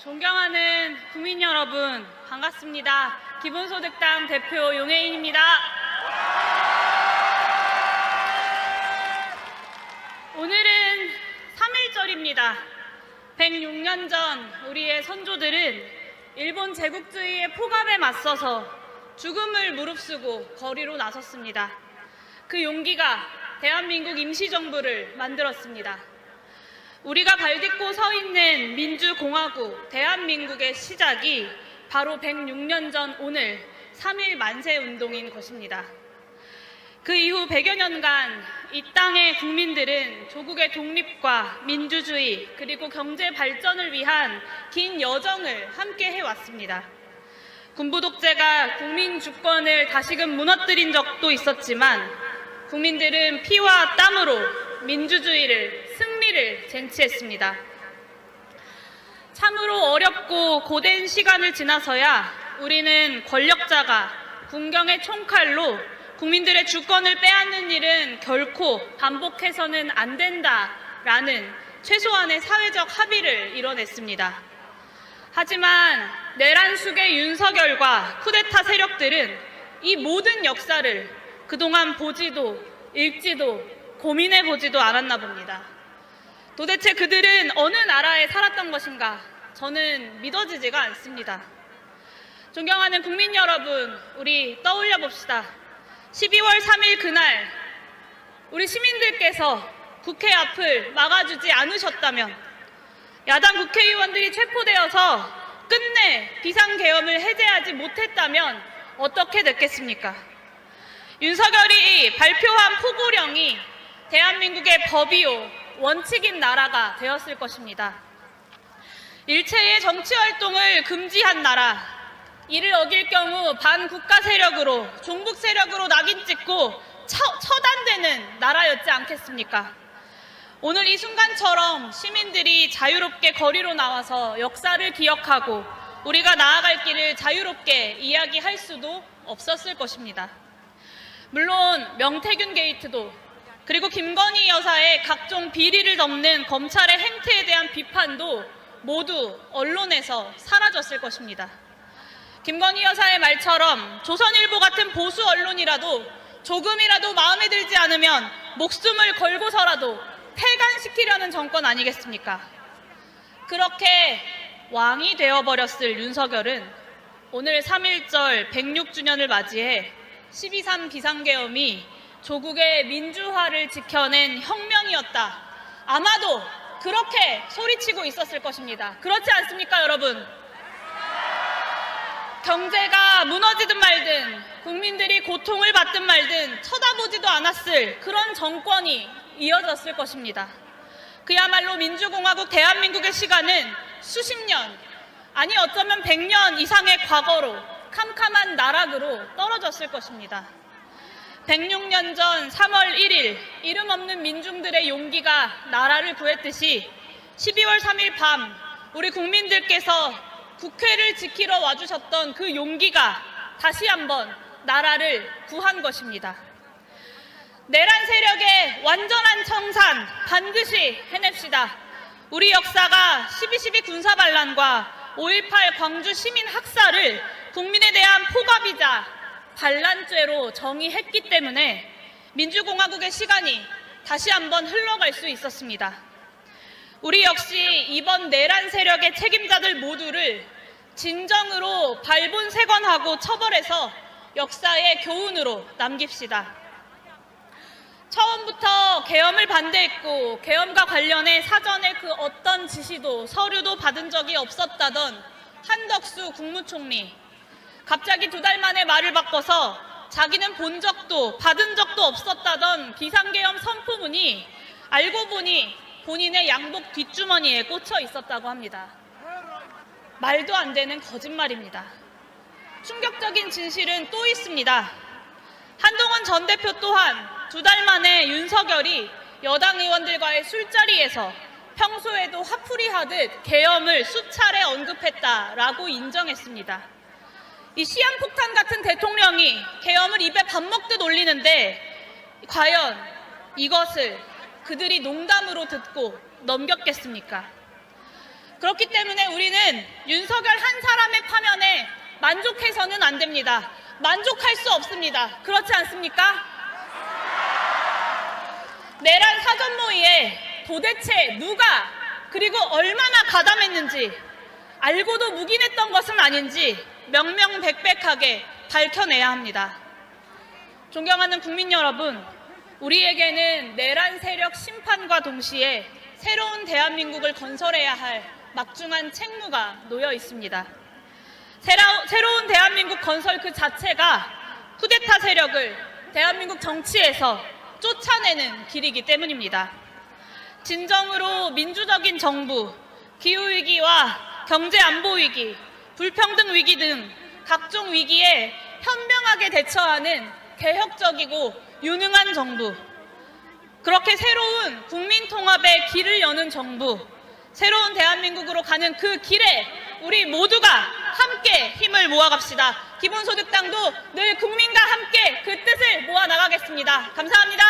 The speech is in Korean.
존경하는 국민 여러분, 반갑습니다. 기본소득당 대표 용혜인입니다. 오늘은 3.1절입니다. 106년 전 우리의 선조들은 일본 제국주의의 폭압에 맞서서 죽음을 무릅쓰고 거리로 나섰습니다. 그 용기가 대한민국 임시정부를 만들었습니다. 우리가 발딛고 서 있는 민주공화국 대한민국의 시작이 바로 106년 전 오늘 3.1 만세운동인 것입니다. 그 이후 100여 년간 이 땅의 국민들은 조국의 독립과 민주주의 그리고 경제 발전을 위한 긴 여정을 함께 해왔습니다. 군부 독재가 국민 주권을 다시금 무너뜨린 적도 있었지만 국민들은 피와 땀으로 민주주의를, 승리를 쟁취했습니다. 참으로 어렵고 고된 시간을 지나서야 우리는 권력자가 군경의 총칼로 국민들의 주권을 빼앗는 일은 결코 반복해서는 안 된다라는 최소한의 사회적 합의를 이뤄냈습니다. 하지만 내란 숙의 윤석열과 쿠데타 세력들은 이 모든 역사를 그동안 보지도 읽지도 고민해보지도 않았나 봅니다. 도대체 그들은 어느 나라에 살았던 것인가? 저는 믿어지지가 않습니다. 존경하는 국민 여러분, 우리 떠올려 봅시다. 12월 3일 그날 우리 시민들께서 국회 앞을 막아주지 않으셨다면, 야당 국회의원들이 체포되어서 끝내 비상계엄을 해제하지 못했다면 어떻게 됐겠습니까? 윤석열이 발표한 포고령이 대한민국의 법이요 원칙인 나라가 되었을 것입니다. 일체의 정치활동을 금지한 나라, 이를 어길 경우 반국가 세력으로, 종북 세력으로 낙인 찍고 처단되는 나라였지 않겠습니까? 오늘 이 순간처럼 시민들이 자유롭게 거리로 나와서 역사를 기억하고 우리가 나아갈 길을 자유롭게 이야기할 수도 없었을 것입니다. 물론 명태균 게이트도, 그리고 김건희 여사의 각종 비리를 덮는 검찰의 행태에 대한 비판도 모두 언론에서 사라졌을 것입니다. 김건희 여사의 말처럼 조선일보 같은 보수 언론이라도 조금이라도 마음에 들지 않으면 목숨을 걸고서라도 폐간시키려는 정권 아니겠습니까? 그렇게 왕이 되어버렸을 윤석열은 오늘 3.1절 106주년을 맞이해 12.3 비상계엄이 조국의 민주화를 지켜낸 혁명이었다. 아마도 그렇게 소리치고 있었을 것입니다. 그렇지 않습니까, 여러분? 경제가 무너지든 말든, 국민들이 고통을 받든 말든 쳐다보지도 않았을 그런 정권이 이어졌을 것입니다. 그야말로 민주공화국 대한민국의 시간은 수십 년, 아니 어쩌면 100년 이상의 과거로, 캄캄한 나락으로 떨어졌을 것입니다. 106년 전 3월 1일 이름 없는 민중들의 용기가 나라를 구했듯이 12월 3일 밤 우리 국민들께서 국회를 지키러 와주셨던 그 용기가 다시 한번 나라를 구한 것입니다. 내란 세력의 완전한 청산 반드시 해냅시다. 우리 역사가 12.12 군사반란과 5.18 광주 시민 학살을 국민에 대한 폭압이자 반란죄로 정의했기 때문에 민주공화국의 시간이 다시 한번 흘러갈 수 있었습니다. 우리 역시 이번 내란 세력의 책임자들 모두를 진정으로 발본색원하고 처벌해서 역사의 교훈으로 남깁시다. 처음부터 계엄을 반대했고 계엄과 관련해 사전에 그 어떤 지시도 서류도 받은 적이 없었다던 한덕수 국무총리, 갑자기 2달 만에 말을 바꿔서 자기는 본 적도 받은 적도 없었다던 비상계엄 선포문이 알고 보니 본인의 양복 뒷주머니에 꽂혀 있었다고 합니다. 말도 안 되는 거짓말입니다. 충격적인 진실은 또 있습니다. 한동훈 전 대표 또한 2달 만에 윤석열이 여당 의원들과의 술자리에서 평소에도 화풀이하듯 계엄을 수차례 언급했다라고 인정했습니다. 이 시한폭탄 같은 대통령이 계엄을 입에 밥 먹듯 올리는데 과연 이것을 그들이 농담으로 듣고 넘겼겠습니까? 그렇기 때문에 우리는 윤석열 한 사람의 파면에 만족해서는 안 됩니다. 만족할 수 없습니다. 그렇지 않습니까? 내란 사전 모의에 도대체 누가 그리고 얼마나 가담했는지 알고도 묵인했던 것은 아닌지 명명백백하게 밝혀내야 합니다. 존경하는 국민 여러분, 우리에게는 내란 세력 심판과 동시에 새로운 대한민국을 건설해야 할 막중한 책무가 놓여 있습니다. 새로운 대한민국 건설 그 자체가 쿠데타 세력을 대한민국 정치에서 쫓아내는 길이기 때문입니다. 진정으로 민주적인 정부, 기후위기와 경제안보위기, 불평등 위기 등 각종 위기에 현명하게 대처하는 개혁적이고 유능한 정부, 그렇게 새로운 국민통합의 길을 여는 정부, 새로운 대한민국으로 가는 그 길에 우리 모두가 함께 힘을 모아갑시다. 기본소득당도 늘 국민과 함께 그 뜻을 모아나가겠습니다. 감사합니다.